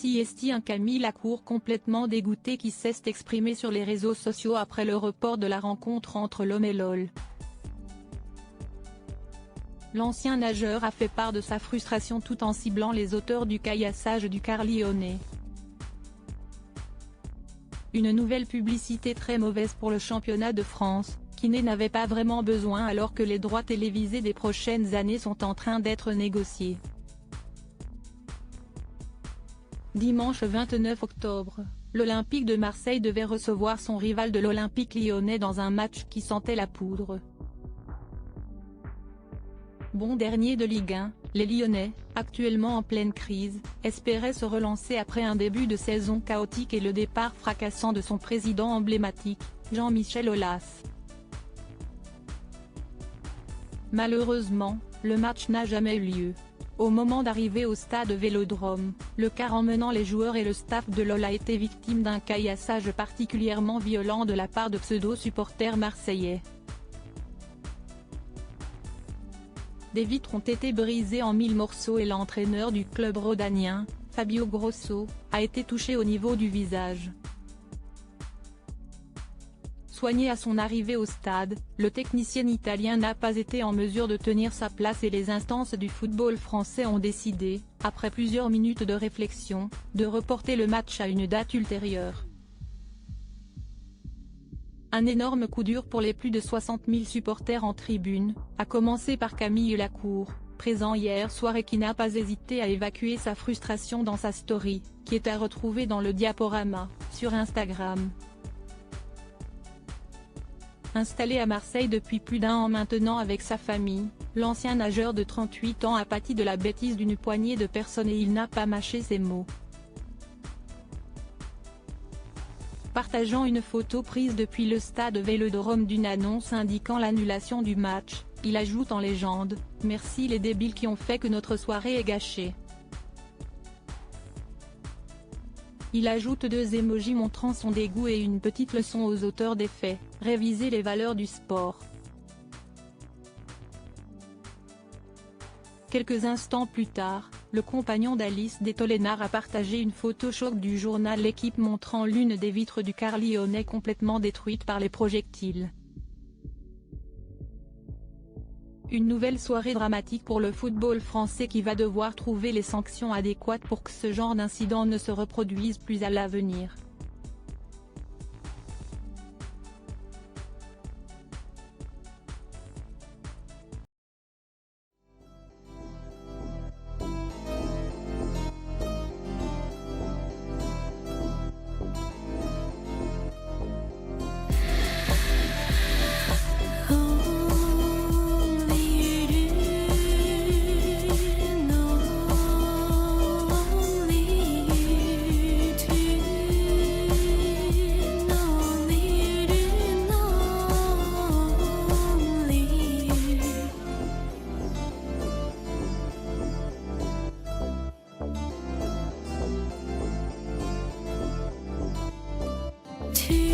Voici un Camille Lacour complètement dégoûté qui s'est exprimé sur les réseaux sociaux après le report de la rencontre entre l'homme et LOL. L'ancien nageur a fait part de sa frustration tout en ciblant les auteurs du caillassage du car lyonnais. Une nouvelle publicité très mauvaise pour le championnat de France, qui n'avait pas vraiment besoin alors que les droits télévisés des prochaines années sont en train d'être négociés. Dimanche 29 octobre, l'Olympique de Marseille devait recevoir son rival de l'Olympique lyonnais dans un match qui sentait la poudre. Bon dernier de Ligue 1, les Lyonnais, actuellement en pleine crise, espéraient se relancer après un début de saison chaotique et le départ fracassant de son président emblématique, Jean-Michel Aulas. Malheureusement, le match n'a jamais eu lieu. Au moment d'arriver au stade Vélodrome, le car emmenant les joueurs et le staff de LOL a été victime d'un caillassage particulièrement violent de la part de pseudo-supporters marseillais. Des vitres ont été brisées en 1000 morceaux et l'entraîneur du club rhodanien, Fabio Grosso, a été touché au niveau du visage. Soigné à son arrivée au stade, le technicien italien n'a pas été en mesure de tenir sa place et les instances du football français ont décidé, après plusieurs minutes de réflexion, de reporter le match à une date ultérieure. Un énorme coup dur pour les plus de 60 000 supporters en tribune, à commencer par Camille Lacour, présent hier soir et qui n'a pas hésité à évacuer sa frustration dans sa story, qui est à retrouver dans le diaporama, sur Instagram. Installé à Marseille depuis plus d'un an maintenant avec sa famille, l'ancien nageur de 38 ans a pâti de la bêtise d'une poignée de personnes et il n'a pas mâché ses mots. Partageant une photo prise depuis le stade Vélodrome d'une annonce indiquant l'annulation du match, il ajoute en légende « Merci les débiles qui ont fait que notre soirée est gâchée ». Il ajoute 2 émojis montrant son dégoût et une petite leçon aux auteurs des faits, réviser les valeurs du sport. Quelques instants plus tard, le compagnon d'Alice de Tolénard a partagé une photo choc du journal L'Équipe montrant l'une des vitres du car lyonnais complètement détruite par les projectiles. Une nouvelle soirée dramatique pour le football français qui va devoir trouver les sanctions adéquates pour que ce genre d'incident ne se reproduise plus à l'avenir. To